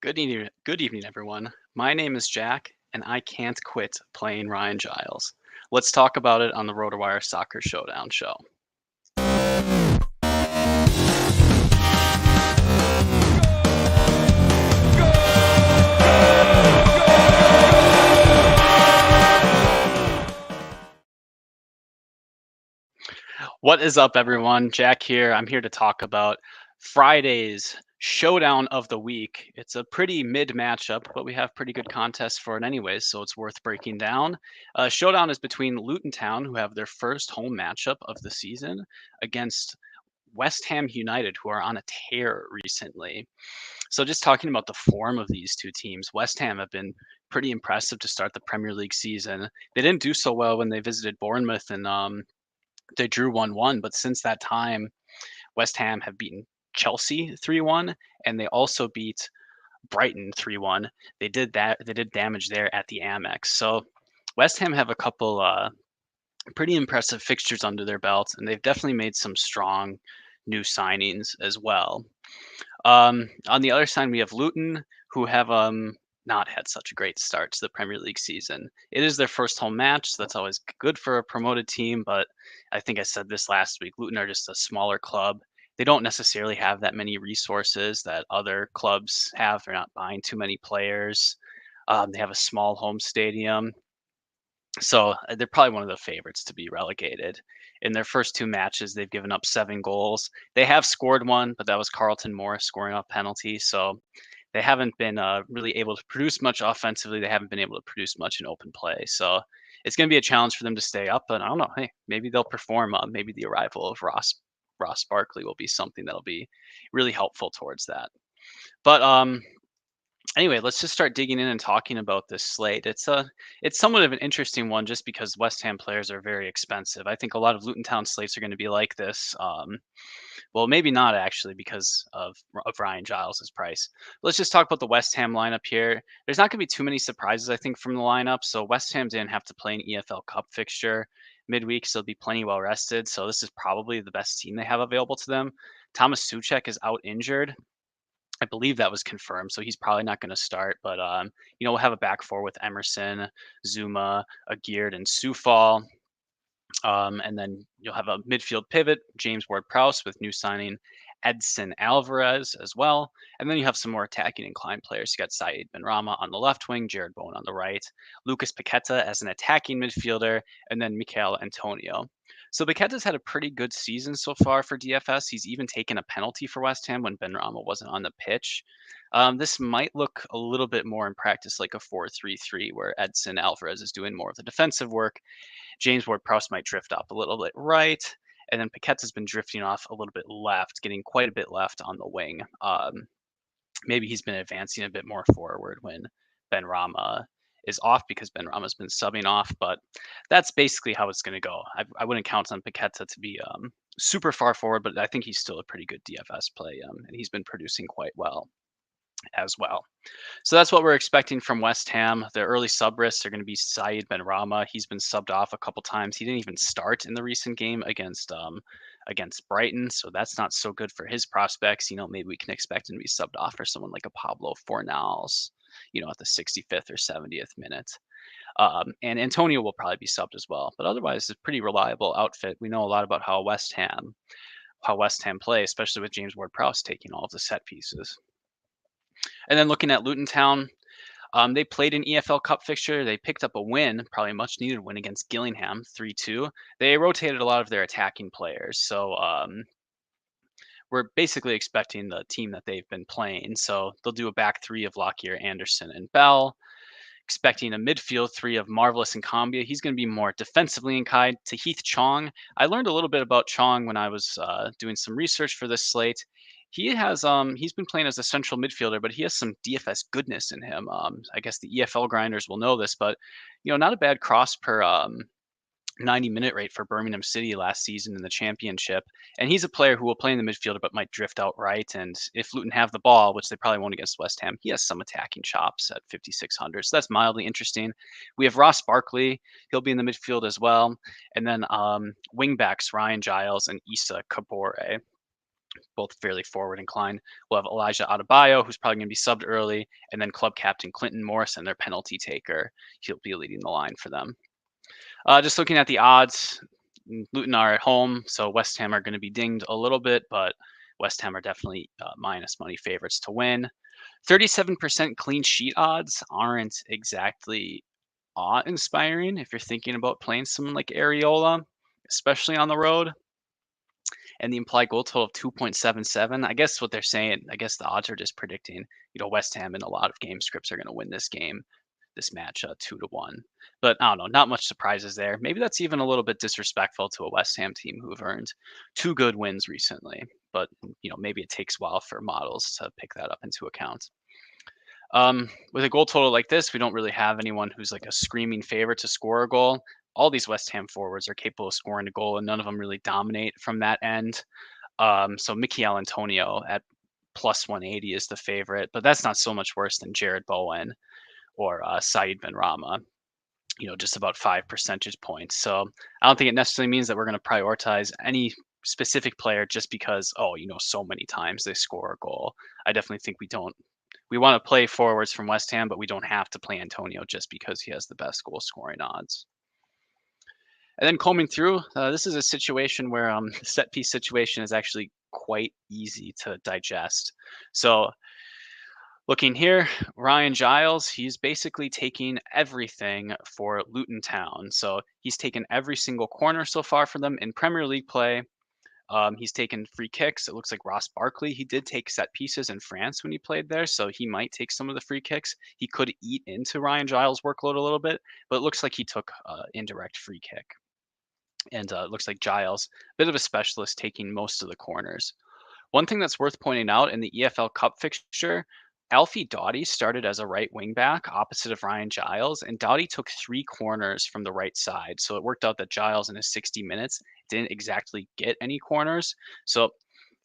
Good evening, everyone. My name is Jack, and I can't quit playing Ryan Giles. Let's talk about it on the RotoWire Soccer Showdown show. What is up, everyone? Jack here. I'm here to talk about Friday's showdown of the week. It's a pretty mid matchup, but we have pretty good contests for it anyways, so it's worth breaking down. Showdown is between Luton Town, who have their first home matchup of the season, against West Ham United, who are on a tear recently. So, just talking about the form of these two teams, West Ham have been pretty impressive to start the Premier League season. They didn't do so well when they visited Bournemouth and they drew 1-1, but since that time, West Ham have beaten Chelsea 3-1, and they also beat Brighton 3-1. They did damage there at the Amex. So West Ham have a couple pretty impressive fixtures under their belt, and they've definitely made some strong new signings as well. On the other side, we have Luton, who have not had such a great start to the Premier League season. It is their first home match, so that's always good for a promoted team. But I think I said this last week. Luton are just a smaller club. They don't necessarily have that many resources that other clubs have. They're not buying too many players. They have a small home stadium. So they're probably one of the favorites to be relegated. In their first two matches, they've given up 7 goals. They have scored one, but that was Carlton Morris scoring off penalty. So they haven't been really able to produce much offensively. They haven't been able to produce much in open play. So it's going to be a challenge for them to stay up. But I don't know. Hey, maybe they'll perform. Maybe the arrival of Ross Barkley will be something that'll be really helpful towards that. But anyway, let's just start digging in and talking about this slate. It's somewhat of an interesting one just because West Ham players are very expensive. I think a lot of Luton Town slates are going to be like this. Well, maybe not actually because of Ryan Giles' price. Let's just talk about the West Ham lineup here. There's not going to be too many surprises, I think, from the lineup. So West Ham didn't have to play an EFL Cup fixture midweek, so they'll be plenty well rested. So this is probably the best team they have available to them. Thomas Suchek is out injured. I believe that was confirmed, so he's probably not going to start. But we'll have a back four with Emerson, Zuma, Aguirre, and Sufal. And then you'll have a midfield pivot, James Ward-Prowse with new signing Edson Alvarez as well. And then you have some more attacking inclined players. You got Saeed Benrahma on the left wing, Jared Bowen on the right, Lucas Paqueta as an attacking midfielder, and then Michael Antonio. So Paqueta's had a pretty good season so far for DFS. He's even taken a penalty for West Ham when Benrahma wasn't on the pitch. This might look a little bit more in practice like a 4-3-3, where Edson Alvarez is doing more of the defensive work. James Ward-Prowse might drift up a little bit right, and then Paqueta's been drifting off a little bit left, getting quite a bit left on the wing. Maybe he's been advancing a bit more forward when Benrahma is off because Benrahma's been subbing off, but that's basically how it's going to go. I wouldn't count on Paqueta to be super far forward, but I think he's still a pretty good DFS play, and he's been producing quite well as well. So that's what we're expecting from West Ham. The early sub risks are going to be Saeed Benrahma. He's been subbed off a couple times. He didn't even start in the recent game against Brighton, so that's not so good for his prospects. Maybe we can expect him to be subbed off for someone like a Pablo Fornals, at the 65th or 70th minute. And Antonio will probably be subbed as well. But otherwise, it's a pretty reliable outfit. We know a lot about how West Ham play, especially with James Ward-Prowse taking all of the set pieces. And then looking at Luton Town, they played an EFL Cup fixture. They picked up a win, probably a much needed win against Gillingham, 3-2. They rotated a lot of their attacking players. So we're basically expecting the team that they've been playing. So they'll do a back three of Lockyer, Anderson, and Bell. Expecting a midfield three of Marvelous and Cambia. He's going to be more defensively inclined. To Heath Chong. I learned a little bit about Chong when I was doing some research for this slate. He's been playing as a central midfielder, but he has some DFS goodness in him. I guess the EFL grinders will know this, but not a bad cross per 90-minute rate for Birmingham City last season in the championship. And he's a player who will play in the midfielder but might drift out right. And if Luton have the ball, which they probably won't against West Ham, he has some attacking chops at 5,600. So that's mildly interesting. We have Ross Barkley. He'll be in the midfield as well. And then wingbacks Ryan Giles and Issa Kabore. both fairly forward inclined. We'll have Elijah Adebayo, who's probably going to be subbed early, and then club captain Clinton Morrison, their penalty taker. He'll be leading the line for them. Just looking at the odds, Luton are at home, so West Ham are going to be dinged a little bit, but West Ham are definitely minus money favorites to win. 37% clean sheet odds aren't exactly awe-inspiring if you're thinking about playing someone like Areola, especially on the road. And the implied goal total of 2.77. I guess what they're saying, I guess the odds are just predicting, West Ham in a lot of game scripts are going to win this match 2-1. But I don't know, not much surprises there. Maybe that's even a little bit disrespectful to a West Ham team who have earned 2 good wins recently. But maybe it takes a while for models to pick that up into account. With a goal total like this, we don't really have anyone who's like a screaming favorite to score a goal. All these West Ham forwards are capable of scoring a goal, and none of them really dominate from that end. So Mikel Antonio at plus 180 is the favorite, but that's not so much worse than Jared Bowen or Said Benrahma, just about 5 percentage points. So I don't think it necessarily means that we're going to prioritize any specific player just because, so many times they score a goal. I definitely think we want to play forwards from West Ham, but we don't have to play Antonio just because he has the best goal scoring odds. And then combing through, this is a situation where the set piece situation is actually quite easy to digest. So looking here, Ryan Giles, he's basically taking everything for Luton Town. So he's taken every single corner so far for them in Premier League play. He's taken free kicks. It looks like Ross Barkley, he did take set pieces in France when he played there, so he might take some of the free kicks. He could eat into Ryan Giles' workload a little bit, but it looks like he took indirect free kick. And it looks like Giles, a bit of a specialist, taking most of the corners. One thing that's worth pointing out in the EFL Cup fixture, Alfie Doughty started as a right wing back opposite of Ryan Giles, and Doughty took 3 corners from the right side. So it worked out that Giles in his 60 minutes didn't exactly get any corners. So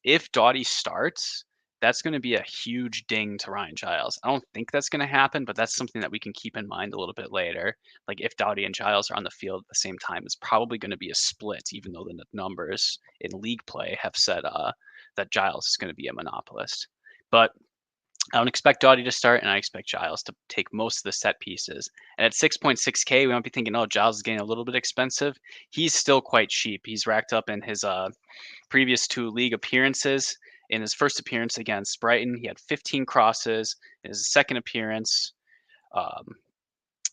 if Doughty starts, that's going to be a huge ding to Ryan Giles. I don't think that's going to happen, but that's something that we can keep in mind a little bit later. Like if Doughty and Giles are on the field at the same time, it's probably going to be a split, even though the numbers in league play have said that Giles is going to be a monopolist. But I don't expect Doughty to start, and I expect Giles to take most of the set pieces. And at 6.6K, we might be thinking, oh, Giles is getting a little bit expensive. He's still quite cheap. He's racked up in his previous 2 league appearances. In his first appearance against Brighton, he had 15 crosses. In his second appearance, um,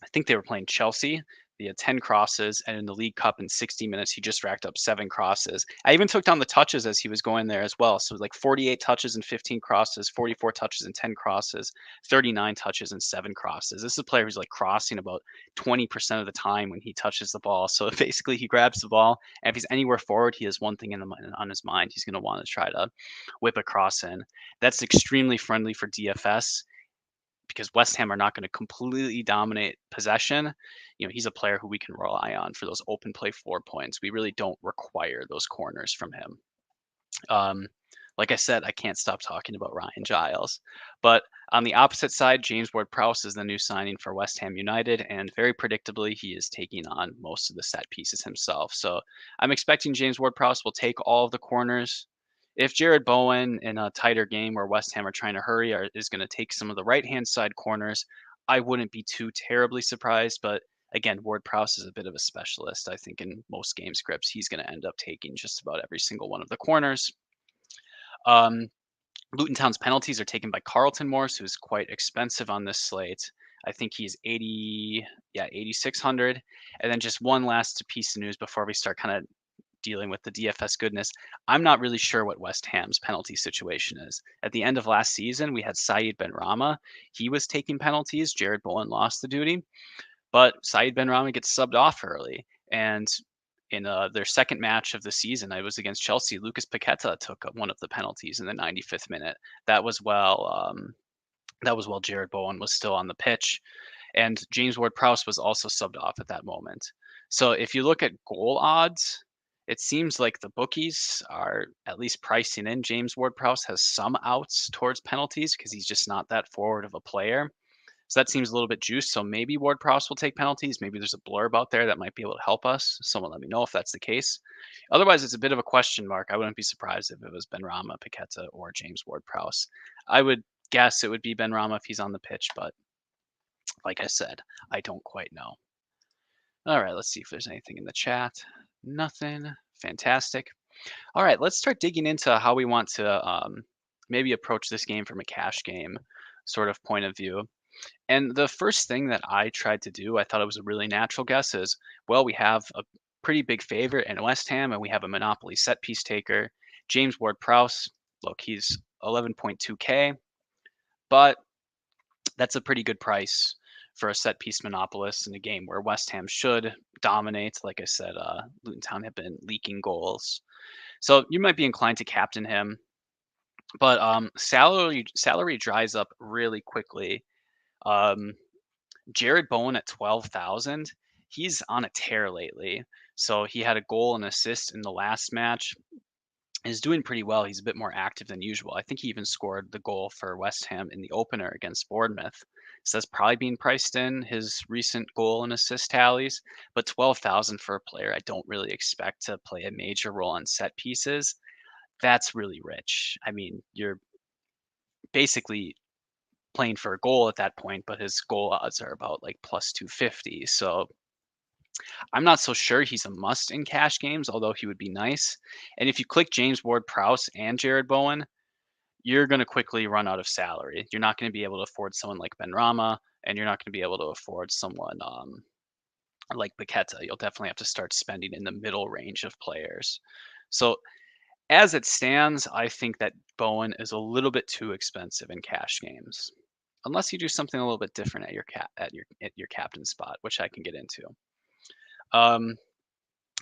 I think they were playing Chelsea. He had 10 crosses, and in the League Cup in 60 minutes, he just racked up 7 crosses. I even took down the touches as he was going there as well. So like 48 touches and 15 crosses, 44 touches and 10 crosses, 39 touches and 7 crosses. This is a player who's like crossing about 20% of the time when he touches the ball. So basically, he grabs the ball, and if he's anywhere forward, he has one thing on his mind. He's going to want to try to whip a cross in. That's extremely friendly for DFS because West Ham are not going to completely dominate possession. He's a player who we can rely on for those open play 4 points. We really don't require those corners from him. Like I said, I can't stop talking about Ryan Giles. But on the opposite side, James Ward-Prowse is the new signing for West Ham United, and very predictably, he is taking on most of the set pieces himself. So I'm expecting James Ward-Prowse will take all of the corners. If Jared Bowen in a tighter game where West Ham are trying to hurry is going to take some of the right-hand side corners, I wouldn't be too terribly surprised. But again, Ward-Prowse is a bit of a specialist. I think in most game scripts, he's going to end up taking just about every single one of the corners. Luton Town's penalties are taken by Carlton Morse, who's quite expensive on this slate. I think he's 8,600. And then just one last piece of news before we start kind of dealing with the DFS goodness. I'm not really sure what West Ham's penalty situation is. At the end of last season, we had Said Benrahma. He was taking penalties. Jared Bowen lost the duty, but Said Benrahma gets subbed off early. And in their second match of the season, I was against Chelsea. Lucas Paqueta took one of the penalties in the 95th minute. That was while Jared Bowen was still on the pitch, and James Ward-Prowse was also subbed off at that moment. So if you look at goal odds, it seems like the bookies are at least pricing in James Ward-Prowse has some outs towards penalties because he's just not that forward of a player. So that seems a little bit juiced. So maybe Ward-Prowse will take penalties. Maybe there's a blurb out there that might be able to help us. Someone let me know if that's the case. Otherwise, it's a bit of a question mark. I wouldn't be surprised if it was Benrahma, Paqueta, or James Ward-Prowse. I would guess it would be Benrahma if he's on the pitch, but like I said, I don't quite know. All right, let's see if there's anything in the chat. Nothing. Fantastic. All right, let's start digging into how we want to maybe approach this game from a cash game sort of point of view. And the first thing that I tried to do, I thought it was a really natural guess is, well, we have a pretty big favorite in West Ham, and we have a monopoly set piece taker, James Ward-Prowse. Look, he's 11.2K, but that's a pretty good price for a set piece monopolist in a game where West Ham should dominate. Like I said, Luton Town have been leaking goals. So you might be inclined to captain him, but salary dries up really quickly. Um, Jared Bowen at 12,000, he's on a tear lately. So he had a goal and assist in the last match. Is doing pretty well. He's a bit more active than usual. I think he even scored the goal for West Ham in the opener against Bournemouth. So that's probably being priced in his recent goal and assist tallies. But 12,000 for a player I don't really expect to play a major role on set pieces, that's really rich. I mean, you're basically playing for a goal at that point, but his goal odds are about like plus 250. So I'm not so sure he's a must in cash games, although he would be nice. And if you click James Ward-Prowse and Jared Bowen, you're going to quickly run out of salary. You're not going to be able to afford someone like Benrahma, and you're not going to be able to afford someone like Paqueta. You'll definitely have to start spending in the middle range of players. So as it stands, I think that Bowen is a little bit too expensive in cash games, unless you do something a little bit different at your captain spot, which I can get into.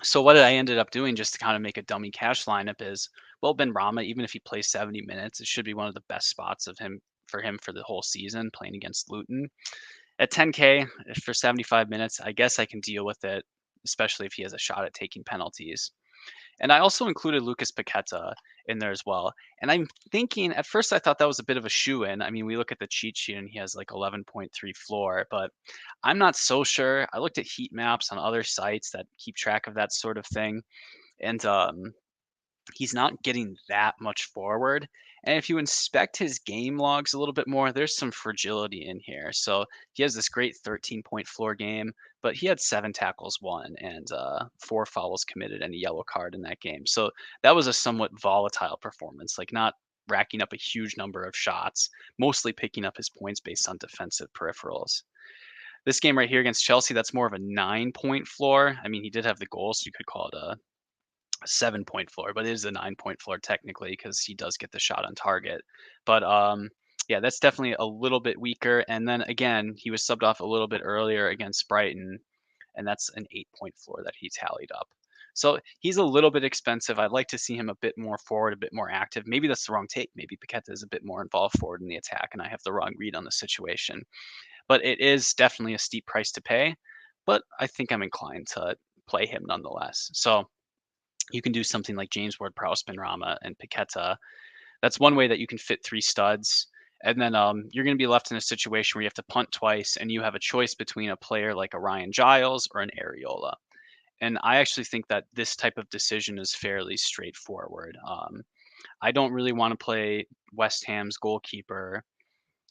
So what I ended up doing just to kind of make a dummy cash lineup is, well, Benrahma, even if he plays 70 minutes, it should be one of the best spots of him for the whole season playing against Luton. At 10K for 75 minutes, I guess I can deal with it, especially if he has a shot at taking penalties. And I also included Lucas Paqueta in there as well. And I'm thinking, at first I thought that was a bit of a shoe-in. I mean, we look at the cheat sheet and he has like 11.3 floor, but I'm not so sure. I looked at heat maps on other sites that keep track of that sort of thing, and he's not getting that much forward. And if you inspect his game logs a little bit more, there's some fragility in here. So he has this great 13-point floor game, but he had 7 tackles won and 4 fouls committed and a yellow card in that game. So that was a somewhat volatile performance, like not racking up a huge number of shots, mostly picking up his points based on defensive peripherals. This game right here against Chelsea, that's more of a 9-point floor. I mean, he did have the goal, so you could call it a 7-point floor, but it is a 9-point floor technically because he does get the shot on target. But yeah, that's definitely a little bit weaker. And then again, he was subbed off a little bit earlier against Brighton, and that's an 8-point floor that he tallied up. So he's a little bit expensive. I'd like to see him a bit more forward, a bit more active. Maybe that's the wrong take. Maybe Paqueta is a bit more involved forward in the attack, and I have the wrong read on the situation. But it is definitely a steep price to pay. But I think I'm inclined to play him nonetheless. So you can do something like James Ward-Prowse, Benrahma, and Paqueta. That's one way that you can fit 3 studs. And then you're going to be left in a situation where you have to punt twice, and you have a choice between a player like a Ryan Giles or an Areola. And I actually think that this type of decision is fairly straightforward. I don't really want to play West Ham's goalkeeper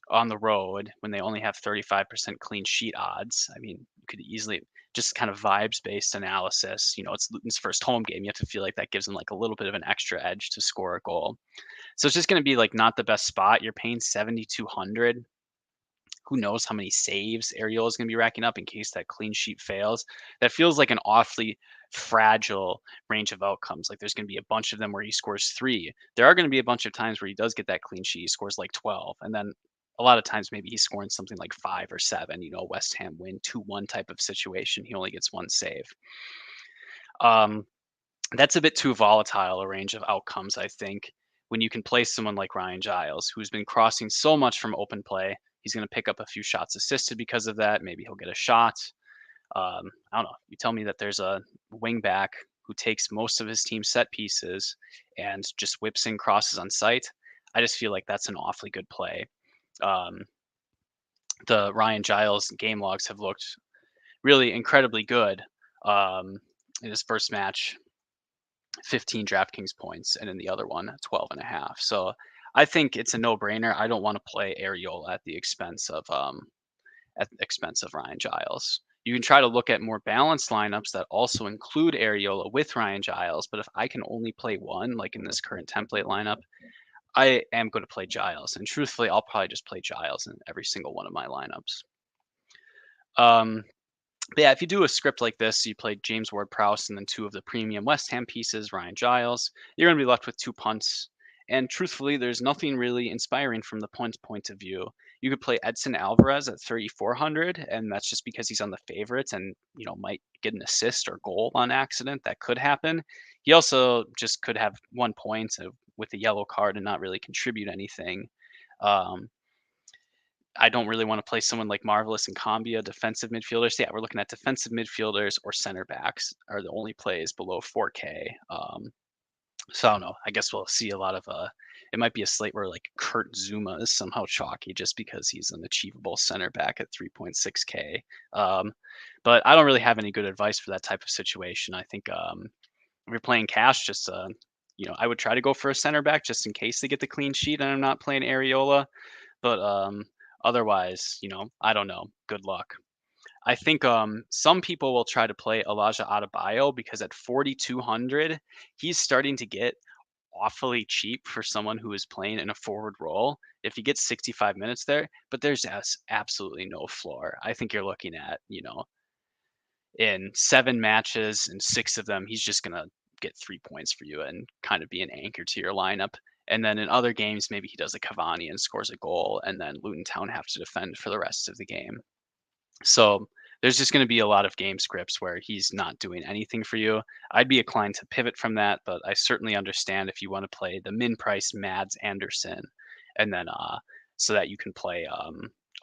on the road when they only have 35% clean sheet odds. I mean, you could easily just kind of vibes based analysis. You know, it's Luton's first home game. You have to feel like that gives them like a little bit of an extra edge to score a goal. So it's just going to be like not the best spot. You're paying 7,200. Who knows how many saves Areola is going to be racking up in case that clean sheet fails. That feels like an awfully fragile range of outcomes. Like there's going to be a bunch of them where he scores 3. There are going to be a bunch of times where he does get that clean sheet. He scores like 12. And then a lot of times maybe he's scoring something like 5 or 7, you know, West Ham win 2-1 type of situation. He only gets 1 save. That's a bit too volatile a range of outcomes, I think, when you can play someone like Ryan Giles, who's been crossing so much from open play. He's going to pick up a few shots assisted because of that. Maybe he'll get a shot. I don't know. You tell me that there's a wing back who takes most of his team set pieces and just whips in crosses on sight. I just feel like that's an awfully good play. Um, the Ryan Giles game logs have looked really incredibly good. Um, in his first match, 15 DraftKings points, and in the other one, 12.5. So I think it's a no-brainer. I don't want to play Areola at the expense of Ryan Giles. You can try to look at more balanced lineups that also include Areola with Ryan Giles, but if I can only play one, like in this current template lineup, I am going to play Giles. And truthfully, I'll probably just play Giles in every single one of my lineups. Um, but yeah, if you do a script like this, you play James Ward-Prowse and then two of the premium West Ham pieces, Ryan Giles, you're going to be left with 2 punts. And truthfully, there's nothing really inspiring from the point of view. You could play Edson Alvarez at 3,400, and that's just because he's on the favorites and might get an assist or goal on accident. That could happen. He also just could have 1 point with a yellow card and not really contribute anything. Um, I don't really want to play someone like Marvelous and Combia, defensive midfielders. Yeah, we're looking at defensive midfielders or center backs are the only plays below 4K. So I don't know. I guess we'll see a lot of it might be a slate where like Kurt Zuma is somehow chalky just because he's an achievable center back at 3.6K. But I don't really have any good advice for that type of situation. I think if you're playing cash, just I would try to go for a center back just in case they get the clean sheet and I'm not playing Areola. But otherwise, I don't know. Good luck. I think some people will try to play Elijah Adebayo because at 4,200, he's starting to get awfully cheap for someone who is playing in a forward role. If he gets 65 minutes there, but there's absolutely no floor. I think you're looking at, in 7 matches and 6 of them, he's just gonna get 3 points for you and kind of be an anchor to your lineup. And then in other games, maybe he does a Cavani and scores a goal, and then Luton Town have to defend for the rest of the game. So there's just going to be a lot of game scripts where he's not doing anything for you. I'd be inclined to pivot from that, but I certainly understand if you want to play the min price Mads Anderson, and then so that you can play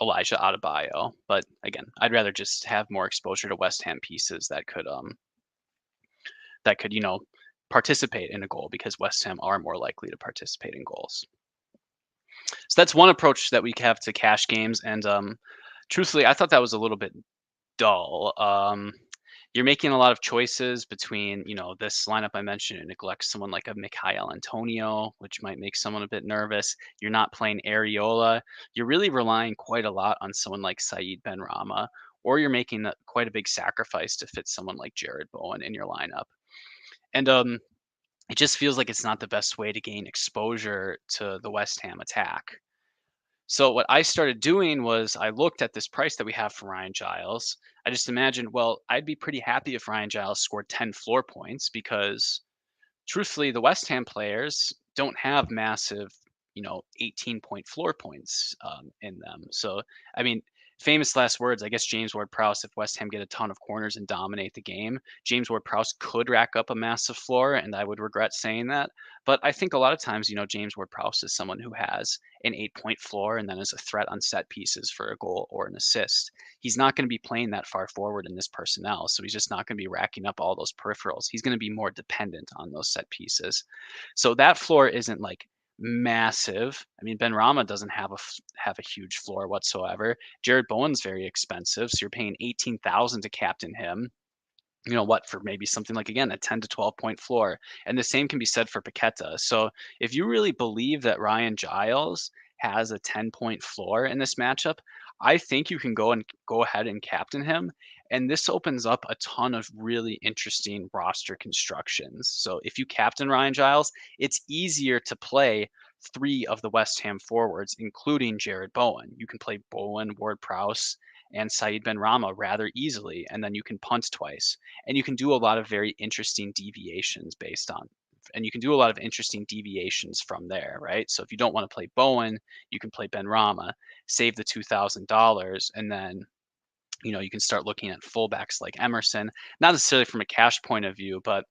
Elijah Adebayo. But again, I'd rather just have more exposure to West Ham pieces that could participate in a goal because West Ham are more likely to participate in goals. So that's one approach that we have to cash games, and truthfully, I thought that was a little bit dull. You're making a lot of choices between, this lineup I mentioned. It neglects someone like a Mikhail Antonio, which might make someone a bit nervous. You're not playing Areola. You're really relying quite a lot on someone like Saeed Benrahma, or you're making quite a big sacrifice to fit someone like Jared Bowen in your lineup. And it just feels like it's not the best way to gain exposure to the West Ham attack. So what I started doing was I looked at this price that we have for Ryan Giles. I just imagined, well, I'd be pretty happy if Ryan Giles scored 10 floor points because truthfully, the West Ham players don't have massive, 18-point floor points in them. So, I mean, famous last words, I guess James Ward-Prowse, if West Ham get a ton of corners and dominate the game, James Ward-Prowse could rack up a massive floor, and I would regret saying that. But I think a lot of times, James Ward-Prowse is someone who has an 8-point floor and then is a threat on set pieces for a goal or an assist. He's not going to be playing that far forward in this personnel, so he's just not going to be racking up all those peripherals. He's going to be more dependent on those set pieces. So that floor isn't like massive. I mean, Benrahma doesn't have a huge floor whatsoever. Jared Bowen's very expensive, so you're paying 18,000 to captain him. For maybe something like, again, a 10 to 12-point floor. And the same can be said for Paqueta. So if you really believe that Ryan Giles has a 10-point floor in this matchup, I think you can go ahead and captain him. And this opens up a ton of really interesting roster constructions. So if you captain Ryan Giles, it's easier to play 3 of the West Ham forwards, including Jared Bowen. You can play Bowen, Ward-Prowse, and Saeed Benrahma rather easily, and then you can punt twice. And you can do a lot of very interesting deviations and you can do a lot of interesting deviations from there, right? So if you don't want to play Bowen, you can play Benrahma, save the $2,000, and then you can start looking at fullbacks like Emerson, not necessarily from a cash point of view, but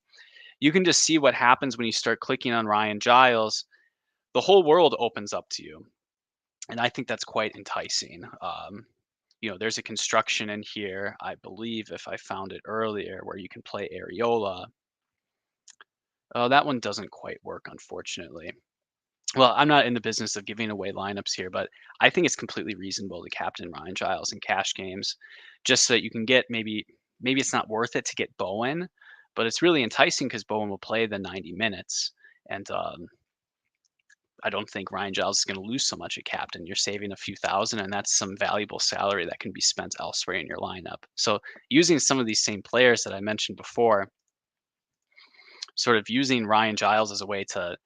you can just see what happens when you start clicking on Ryan Giles. The whole world opens up to you. And I think that's quite enticing. There's a construction in here, I believe, if I found it earlier, where you can play Areola. Oh, that one doesn't quite work, unfortunately. Well, I'm not in the business of giving away lineups here, but I think it's completely reasonable to captain Ryan Giles in cash games, just so that you can get maybe it's not worth it to get Bowen, but it's really enticing because Bowen will play the 90 minutes, and I don't think Ryan Giles is going to lose so much at captain. You're saving a few thousand, and that's some valuable salary that can be spent elsewhere in your lineup. So using some of these same players that I mentioned before, sort of using Ryan Giles as a way to,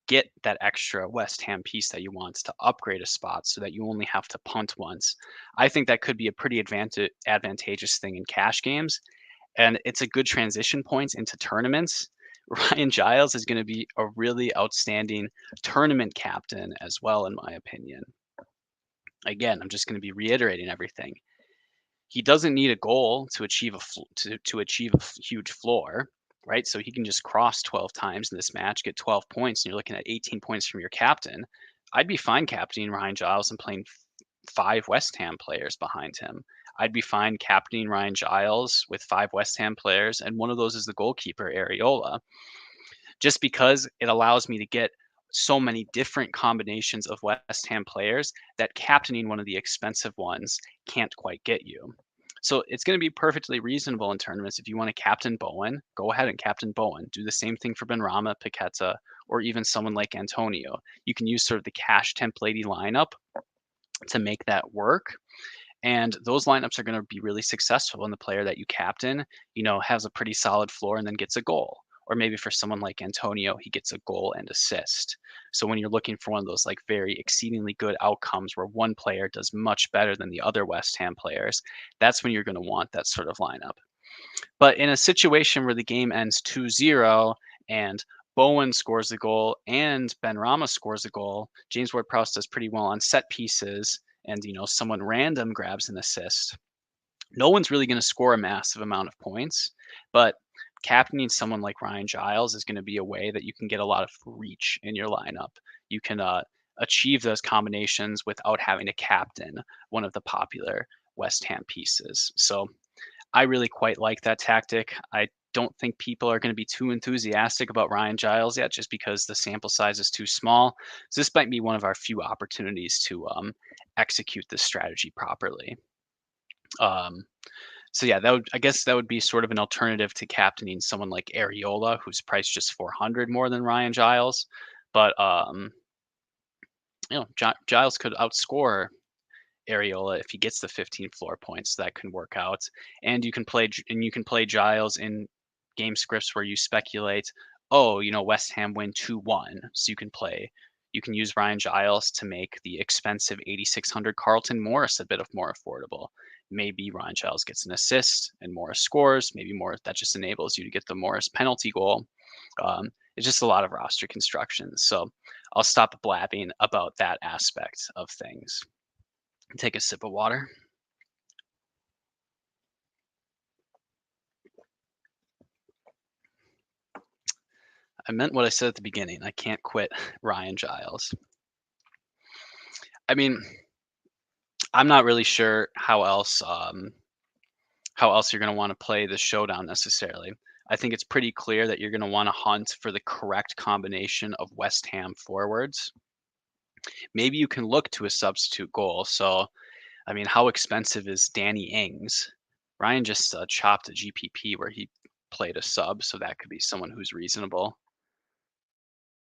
get that extra West Ham piece that you want to upgrade a spot so that you only have to punt once. I think that could be a pretty advantageous thing in cash games, and it's a good transition point into tournaments. Ryan Giles is going to be a really outstanding tournament captain as well, in my opinion. Again, I'm just going to be reiterating everything. He doesn't need a goal to achieve to achieve a huge floor, right? So he can just cross 12 times in this match, get 12 points, and you're looking at 18 points from your captain. I'd be fine captaining Ryan Giles and playing five West Ham players behind him. I'd be fine captaining Ryan Giles with five West Ham players, and one of those is the goalkeeper, Areola, just because it allows me to get so many different combinations of West Ham players that captaining one of the expensive ones can't quite get you. So it's going to be perfectly reasonable in tournaments. If you want to captain Bowen, go ahead and captain Bowen. Do the same thing for Benrahma, Paqueta, or even someone like Antonio. You can use sort of the cash templatey lineup to make that work. And those lineups are going to be really successful when the player that you captain, has a pretty solid floor and then gets a goal. Or maybe for someone like Antonio, he gets a goal and assist. So when you're looking for one of those like very exceedingly good outcomes where one player does much better than the other West Ham players, that's when you're going to want that sort of lineup. But in a situation where the game ends 2-0 and Bowen scores a goal and Benrahma scores a goal, James Ward-Prowse does pretty well on set pieces, and someone random grabs an assist. No one's really going to score a massive amount of points, but captaining someone like Ryan Giles is going to be a way that you can get a lot of reach in your lineup. You can achieve those combinations without having to captain one of the popular West Ham pieces. So I really quite like that tactic. I don't think people are going to be too enthusiastic about Ryan Giles yet, just because the sample size is too small. So this might be one of our few opportunities to execute this strategy properly. Um, so yeah, I guess that would be sort of an alternative to captaining someone like Areola, who's priced just 400 more than Ryan Giles. But Giles could outscore Areola if he gets the 15 floor points. That can work out, and you can play Giles in game scripts where you speculate, oh, West Ham win 2-1, so you can use Ryan Giles to make the expensive 8600 Carlton Morris a bit of more affordable. Maybe Ryan Giles gets an assist and Morris scores. Maybe Morris, that just enables you to get the Morris penalty goal. It's just a lot of roster construction. So I'll stop blabbing about that aspect of things. Take a sip of water. I meant what I said at the beginning. I can't quit Ryan Giles. I mean, I'm not really sure how else you're going to want to play the showdown necessarily. I think it's pretty clear that you're going to want to hunt for the correct combination of West Ham forwards. Maybe you can look to a substitute goal. So, I mean, how expensive is Danny Ings? Ryan just chopped a GPP where he played a sub, so that could be someone who's reasonable.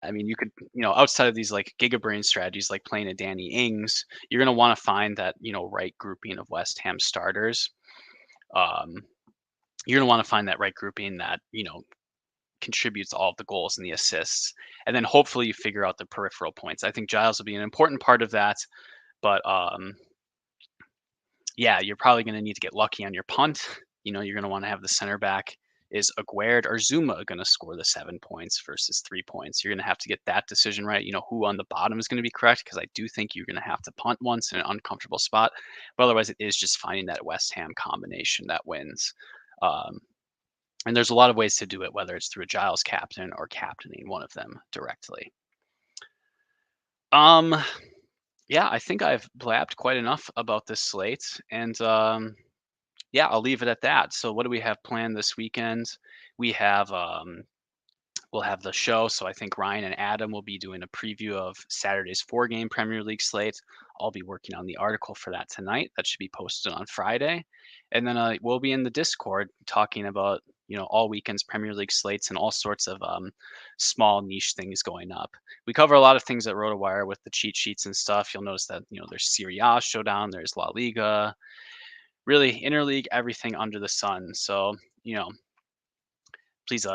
I mean, you could, outside of these like gigabrain strategies, like playing a Danny Ings, you're going to want to find that, right grouping of West Ham starters. Um, you're going to want to find that right grouping that, contributes all of the goals and the assists. And then hopefully you figure out the peripheral points. I think Giles will be an important part of that. But yeah, you're probably going to need to get lucky on your punt. You're going to want to have the center back. Is Aguerd or Zuma going to score the 7 points versus 3 points? You're going to have to get that decision right. Who on the bottom is going to be correct, because I do think you're going to have to punt once in an uncomfortable spot. But otherwise, it is just finding that West Ham combination that wins. And there's a lot of ways to do it, whether it's through a Giles captain or captaining one of them directly. Yeah, I think I've blabbed quite enough about this slate, and yeah, I'll leave it at that. So what do we have planned this weekend? We have we'll have the show. So I think Ryan and Adam will be doing a preview of Saturday's 4-game Premier League slate. I'll be working on the article for that tonight. That should be posted on Friday. And then we'll be in the Discord talking about, all weekend's Premier League slates and all sorts of small niche things going up. We cover a lot of things at RotoWire with the cheat sheets and stuff. You'll notice that, there's Serie A Showdown, there's La Liga, really interleague, everything under the sun. So, please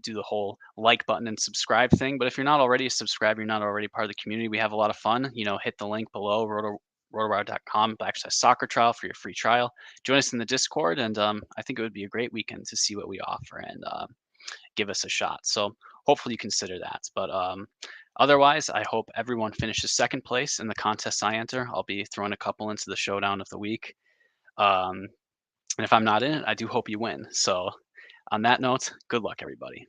do the whole like button and subscribe thing. But if you're not already a subscriber, you're not already part of the community, we have a lot of fun. Hit the link below, rotowire.com/soccer trial for your free trial. Join us in the Discord, and I think it would be a great weekend to see what we offer and give us a shot. So hopefully you consider that. But otherwise, I hope everyone finishes second place in the contests I enter. I'll be throwing a couple into the showdown of the week. And if I'm not in it, I do hope you win. So on that note, good luck, everybody.